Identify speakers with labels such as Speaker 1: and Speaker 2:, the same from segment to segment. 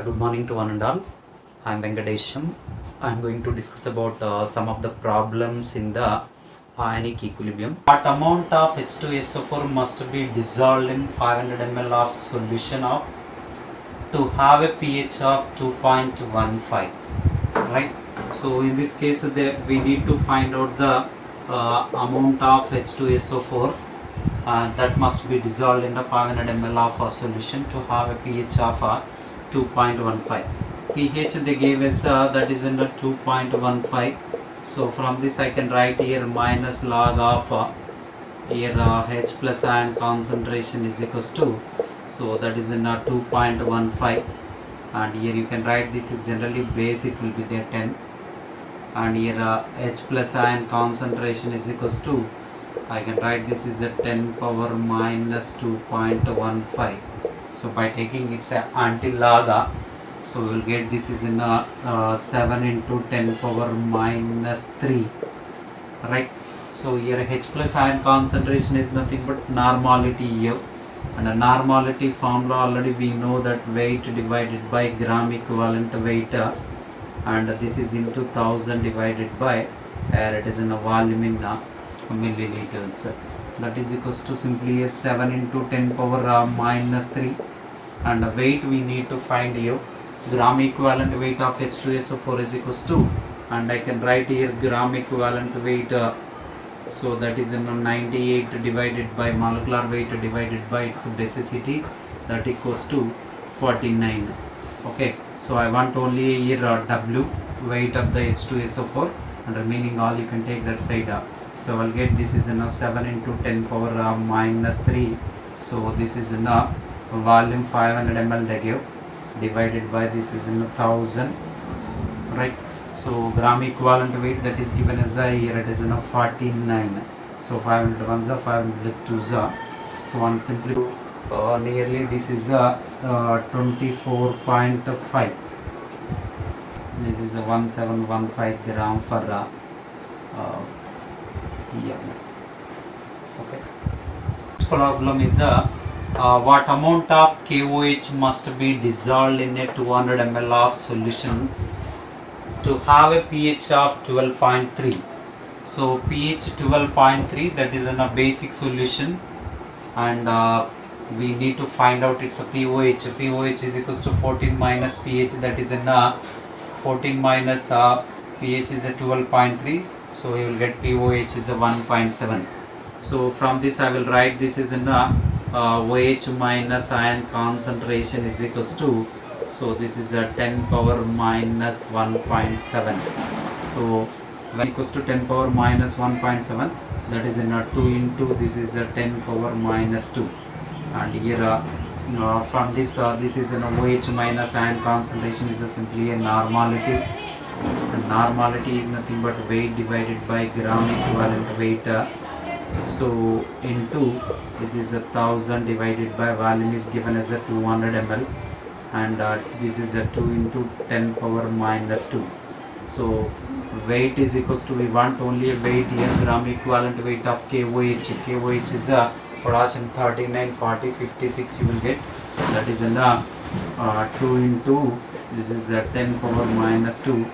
Speaker 1: Good morning to one and all. I am Venkadesham. I am going to discuss about some of the problems in the ionic equilibrium. What amount of H2SO4 must be dissolved in 500 ml of solution of to have a pH of 2.15, right? So in this case we need to find out the amount of H2SO4 that must be dissolved in the 500 ml of a solution to have a pH of 2.15. pH they gave us that is in the 2.15. So from this I can write here minus log of here H plus ion concentration is equals to, so that is in 2.15, and here you can write this is generally base, it will be there 10, and here H plus ion concentration is equals to, I can write this is a 10 power minus 2.15. So by taking its anti-log, so we will get this is in 7 into 10 power minus 3, right? So here H plus ion concentration is nothing but normality here, and a normality formula already we know that weight divided by gram equivalent weight, and this is into 1000 divided by air, it is in a volume in milliliters. That is equals to simply a 7 into 10 power minus 3, and the weight we need to find here. Gram equivalent weight of H2SO4 is equals to, and I can write here gram equivalent weight, so that is in 98 divided by molecular weight divided by its basicity, that equals to 49. Okay, so I want only here W, weight of the H2SO4, and remaining all you can take that side up. So I will get this is in 7 into 10 power minus 3, so this is in volume 500 ml they give, divided by this is in 1000, right? So gram equivalent weight that is given as here it is in 49. So 500 ones are 500 twos are, so one simply nearly this is 24.5. This is a 1715 gram for yeah. Okay. This problem is what amount of KOH must be dissolved in a 200 ml of solution to have a pH of 12.3. So pH 12.3, that is in a basic solution, and we need to find out its a pOH. pOH is equals to 14 minus pH, that is in 14 minus pH is a 12.3, so we will get pOH is a 1.7. so from this I will write this is in OH minus ion concentration is equals to, so this is a 10 power minus 1.7. so when equals to 10 power minus 1.7, that is in 2 into this is a 10 power minus 2, and here from this this is an OH minus ion concentration is simply a normality, and normality is nothing but weight divided by gram equivalent weight, so into this is 1000 divided by volume is given as a 200 ml, and this is a 2 into 10 power minus 2. So weight is equals to, we want only a weight here, gram equivalent weight of KOH. KOH is a potassium 39, 40, 56 you will get, that is in 2 into this is a 10 power minus 2,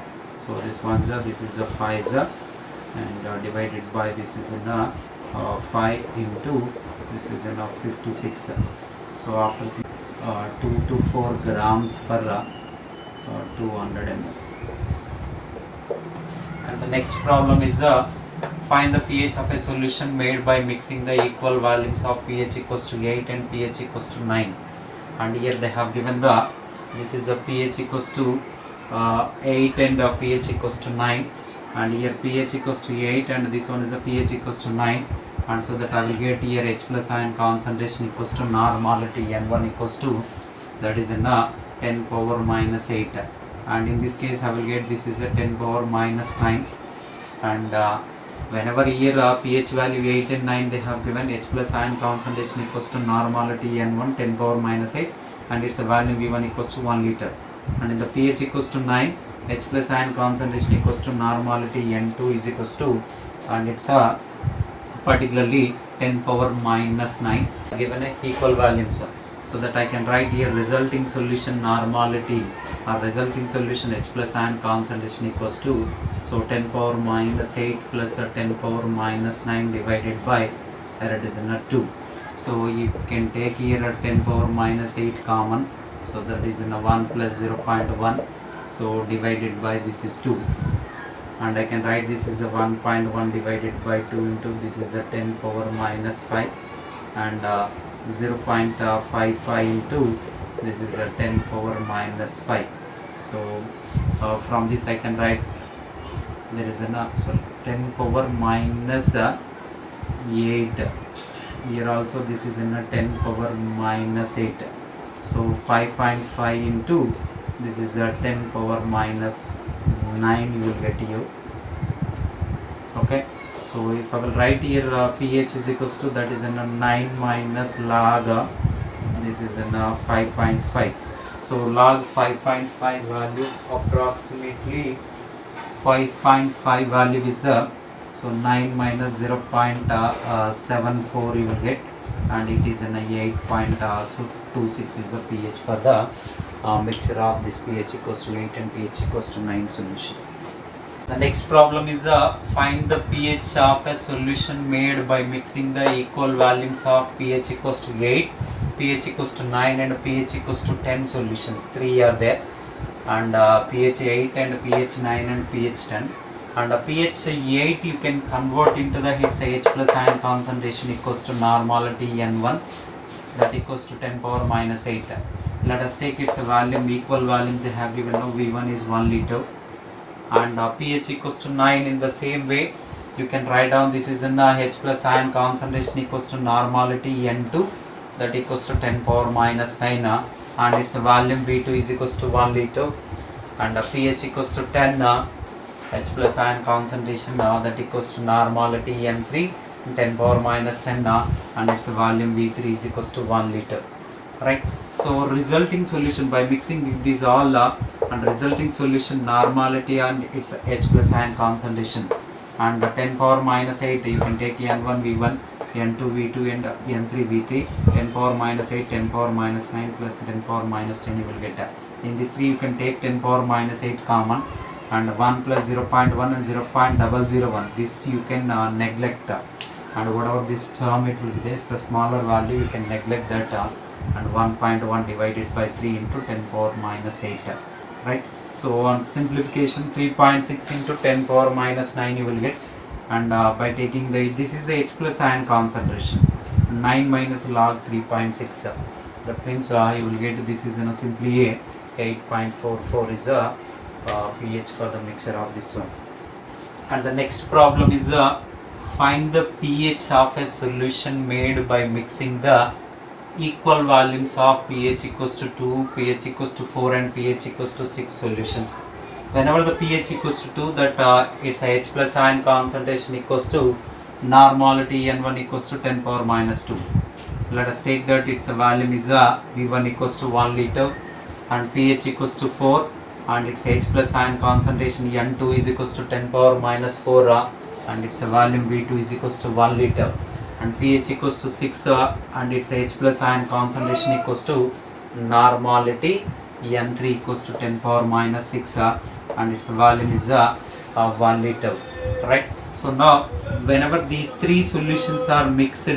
Speaker 1: so this one this is a 5 and divided by this is in 5 into this is in 56. So after 2 to 4 grams for 200 ml. And the next problem is find the pH of a solution made by mixing the equal volumes of pH equals to 8 and pH equals to 9. And here they have given the, this is a pH equals to 8 and pH equals to 9, and here pH equals to 8 and this one is a pH equals to 9, and so that I will get here H plus ion concentration equals to normality N1 equals to, that is in 10 power minus 8, and in this case I will get this is a 10 power minus 9, and whenever here pH value 8 and 9 they have given H plus ion concentration equals to normality N1 10 power minus 8, and its a value V1 equals to 1 liter, and in the pH equals to 9 H plus ion concentration equals to normality N2 is equals to, and it's particularly 10 power minus 9 given a equal volumes. so that I can write here resulting solution normality or resulting solution H plus ion concentration equals to, so 10 power minus 8 plus 10 power minus 9 divided by, there it is in a 2. So you can take here a 10 power minus 8 common, so that is in a 1 plus 0.1, so divided by this is 2, and I can write this is a 1.1 divided by 2 into this is a 10 power minus 5, and 0.55 into this is a 10 power minus 5. So from this I can write there is an 10 power minus 8. Here also this is in a 10 power minus 8. So 5.5 into this is a 10 power minus 9 you will get here. Okay, so if I will write here pH is equals to, that is in a 9 minus log this is in a 5.5. so log 5.5 value approximately 5.5 value is so 9 minus 0.74 you will get, and it is in a 8.26 is the pH for the mixture of this pH equals to 8 and pH equals to 9 solution. The next problem is find the pH of a solution made by mixing the equal volumes of pH equals to 8, pH equals to 9 and pH equals to 10 solutions. 3 are there, and pH 8 and pH 9 and pH 10. And pH 8 you can convert into the its H plus ion concentration equals to normality N1, that equals to 10 power minus 8. Let us take its volume, equal volume they have given now, V1 is 1 liter, and pH equals to 9. In the same way you can write down this is in the H plus ion concentration equals to normality N2, that equals to 10 power minus 9, and its volume V2 is equals to 1 liter, and pH equals to 10, H plus ion concentration that equals to normality N3, 10 power minus 10, and its volume V3 is equals to 1 liter. Right, so resulting solution by mixing these all and resulting solution normality and its H plus ion concentration, and 10 power minus 8 you can take N1 V1, N2 V2 and N3 V3, 10 power minus 8, 10 power minus 9 plus 10 power minus 10 you will get. In this 3 you can take 10 power minus 8 common, and 1 plus 0.1 and 0.001, this you can neglect, and whatever this term it will be there, a smaller value you can neglect that, and 1.1 divided by 3 into 10 power minus 8. Right, so on simplification 3.6 into 10 power minus 9 you will get, and by taking this is the H plus ion concentration, 9 minus log 3.6, that means you will get this is simply a 8.44 is a pH for the mixture of this one. And the next problem is find the pH of a solution made by mixing the equal volumes of pH equals to 2, pH equals to 4 and pH equals to 6 solutions. Whenever the pH equals to 2, that its H plus ion concentration equals to normality N1 equals to 10 power minus 2. Let us take that its volume is V1 equals to 1 liter, and pH equals to 4, and its H plus ion concentration N2 is equals to 10 power minus 4, and its volume V2 is equals to 1 liter, and pH equals to 6, and its H plus ion concentration equals to normality N3 equals to 10 power minus 6, and its volume is 1 liter. Right, so now whenever these three solutions are mixed,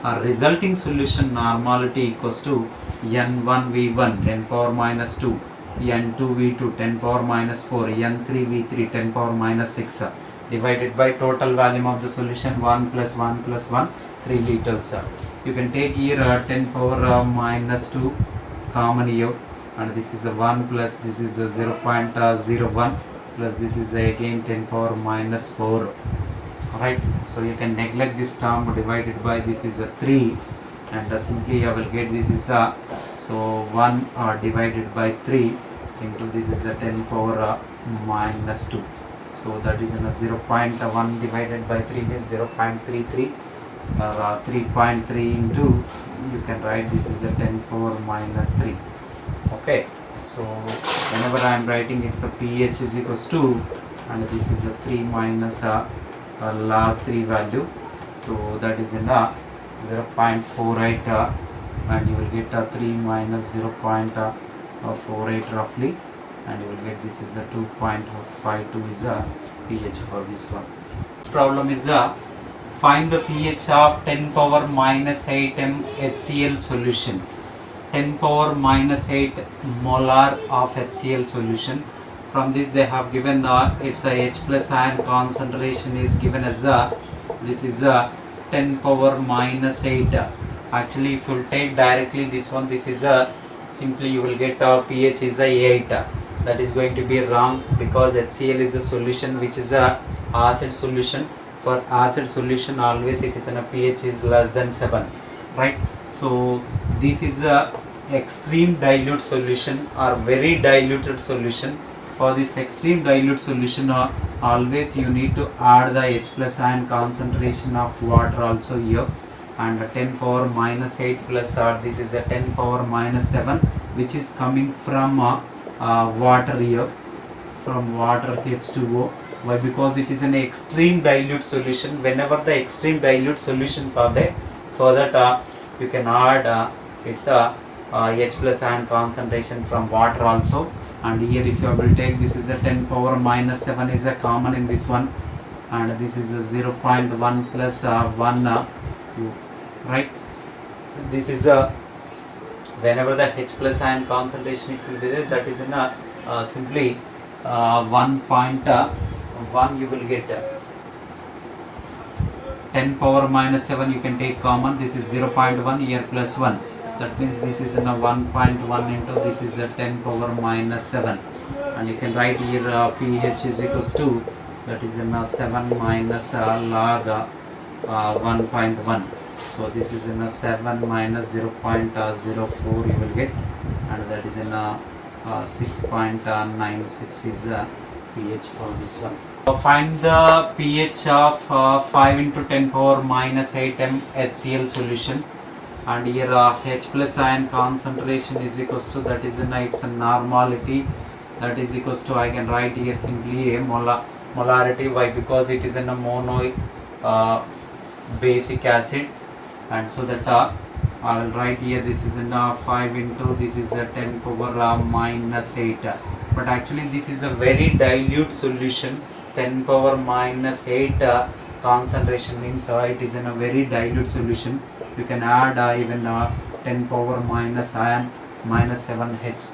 Speaker 1: a resulting solution normality equals to N1 V1 10 power minus 2, N2 V2 10 power minus 4, N3 V3 10 power minus 6, divided by total volume of the solution 1 plus 1 plus 1, 3 liters. You can take here 10 power minus 2 common here, and this is a 1 plus this is a 0.01 plus this is again 10 power minus 4. Right, so you can neglect this term divided by this is a 3, and simply I will get this is a, so 1 divided by 3 into this is a 10 power minus 2, so that is in a 0.1 divided by 3 is 0.33, 3.3 into you can write this is a 10 power minus 3. Okay, so whenever I am writing it's a pH is equals to, and this is a 3 minus log 3 value. So that is in 0.48 and you will get 3 minus 0.48 roughly, and you will get this is a 2.52 is a pH for this one. This problem is find the pH of 10 power minus 8 m HCl solution. 10 power minus 8 molar of HCl solution. From this they have given it's a H plus ion concentration is given as this is a 10 power minus 8. Actually if you take directly this one, this is simply you will get pH is a 8. That is going to be wrong because HCl is a solution which is a acid solution. For acid solution always it is in a pH is less than 7, right? So this is a extreme dilute solution or very diluted solution. For this extreme dilute solution always you need to add the H plus ion concentration of water also here, and 10 power minus 8 plus this is a 10 power minus 7 which is coming from water here, from water H2O. Why? Because it is an extreme dilute solution. Whenever the extreme dilute solutions are there, for that you can add it's a H plus ion concentration from water also. And here if you will take, this is a 10 power minus 7 is a common in this one, and this is a 0.1 plus 1 right. This is a whenever the H plus ion concentration it will be there, that is in a simply 1.1 you will get 10 power minus 7 you can take common, this is 0.1 here plus 1, that means this is in a 1.1 into this is a 10 power minus 7, and you can write here pH is equals to, that is in a 7 minus log 1.1. So this is in a 7 minus 0.04 you will get, and that is in a 6.96 is a pH for this one. Find the pH of 5 into 10 power minus 8 m HCl solution, and here H plus ion concentration is equals to, that is in it's a normality, that is equals to, I can write here simply a molarity. Why? Because it is in a mono basic acid, and so that I will write here this is in 5 into this is a 10 power minus 8, but actually this is a very dilute solution. 10 power minus 8 concentration means it is in a very dilute solution. You can add even 10 power minus ion minus 7 H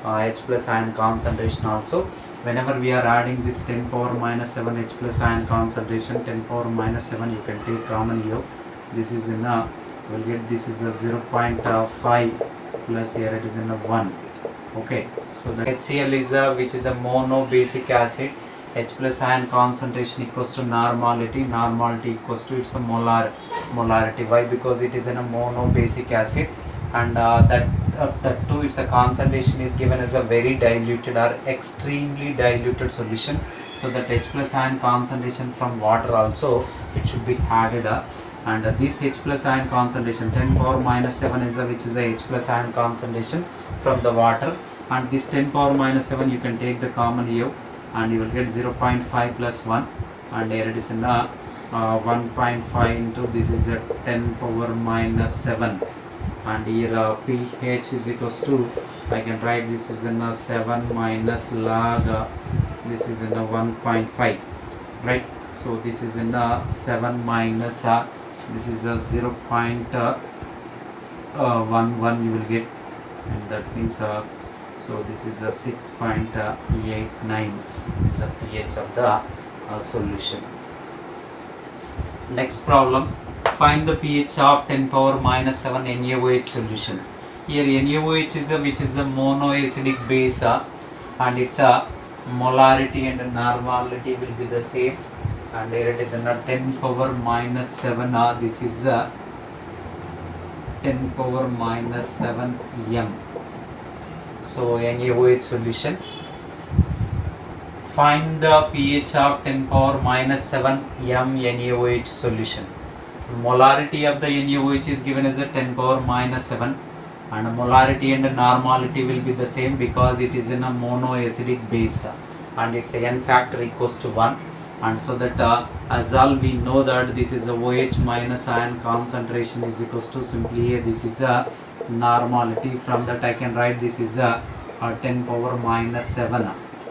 Speaker 1: plus ion concentration also. Whenever we are adding this 10 power minus 7 H plus ion concentration, 10 power minus 7 you can take common here. This is in a, you will get this is a 0.5 plus here it is in a 1. Okay, so the HCl is which is a mono basic acid. H plus ion concentration equals to normality. Normality equals to its a molarity. Why? Because it is in a mono basic acid, and that too its a concentration is given as a very diluted or extremely diluted solution. So that H plus ion concentration from water also it should be added and this H plus ion concentration 10 power minus 7 is which is a H plus ion concentration from the water, and this 10 power minus 7 you can take the common here, and you will get 0.5 plus 1, and here it is in 1.5 into this is a 10 power minus 7, and here pH is equals to, I can write this is in 7 minus log this is in 1.5, right. So this is in 7 minus this is a 0.11 you will get, and that means so this is a 6.89 is the pH of the solution. Next problem, find the pH of 10 power minus 7 NaOH solution. Here NaOH is which is a monoacidic base and its molarity and normality will be the same, and here it is in 10 power minus 7 this is 10 power minus 7 m. So NaOH solution. Find the pH of 10 power minus 7 m NaOH solution. Molarity of the NaOH is given as a 10 power minus 7, and molarity and normality will be the same because it is in a monoacidic base and its N factor equals to 1. and so that as all we know that this is a OH minus ion concentration is equals to simply this is a normality. From that I can write this is a 10 power minus 7,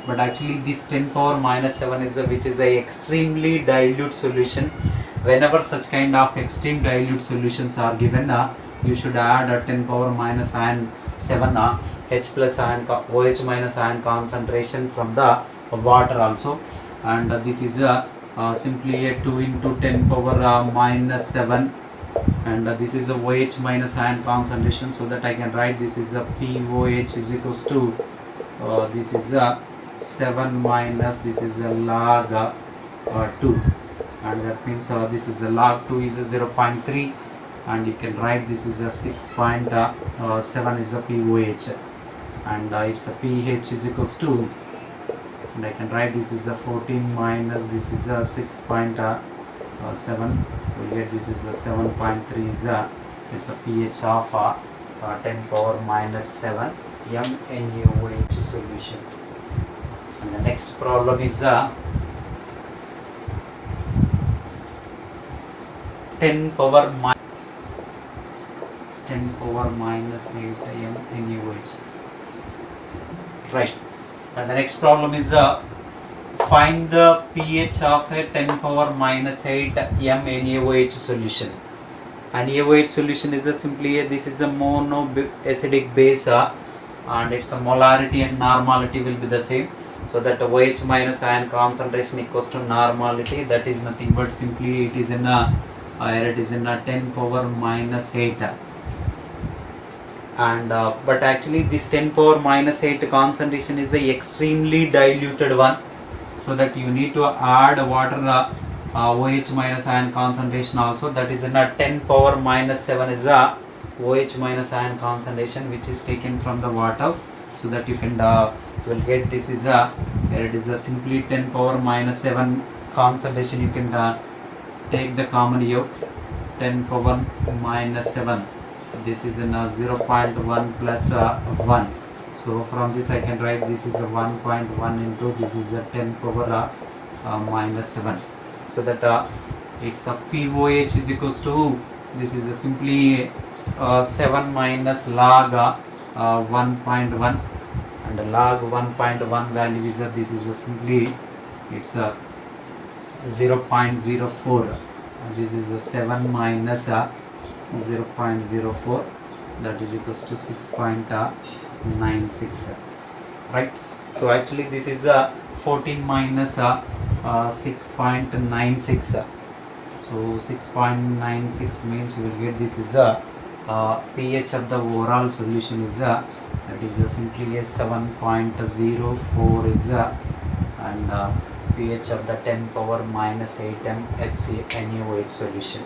Speaker 1: but actually this 10 power minus 7 is a which is a extremely dilute solution. Whenever such kind of extreme dilute solutions are given, you should add a 10 power minus ion 7 H plus ion OH minus ion concentration from the water also, and this is simply a 2 into 10 power minus 7, and this is a OH minus ion concentration, so that I can write this is a POH is equals to this is a 7 minus this is a log 2, and that means this is a log 2 is a 0.3, and you can write this is a 6.7 is a POH, and it's a pH is equals to, and I can write this is a 14 minus this is a 6.7, we'll get this is a 7.3 is a, it's a pH of 10 power minus 7 MnOH solution. And the next problem is 10 power minus 8 MnOH. Right. And the next problem is find the pH of a 10 power minus 8 MnOH solution. And NaOH solution is simply this is a monoacidic base, and its molarity and normality will be the same. So that OH minus ion concentration equals to normality, that is nothing but simply it is in a 10 power minus 8. And but actually this 10 power minus 8 concentration is a extremely diluted one, so that you need to add water OH minus ion concentration also, that is in a 10 power minus 7 is a OH minus ion concentration which is taken from the water, so that you can will get this is a, it is a simply 10 power minus 7 concentration, you can take the common here 10 power minus 7, this is in a 0.1 plus 1, so from this I can write this is a 1.1 into this is a 10 power minus 7, so that it's a POH is equals to this is a simply 7 minus log 1.1, and log 1.1 value is this is a simply it's a 0.04, and this is a 7 minus 0.04, that is equals to 6.96, right. So actually this is a 14 minus 6.96, so 6.96 means you will get this is a pH of the overall solution is that is simply a 7.04 is and pH of the 10 power minus 8 MnOH solution.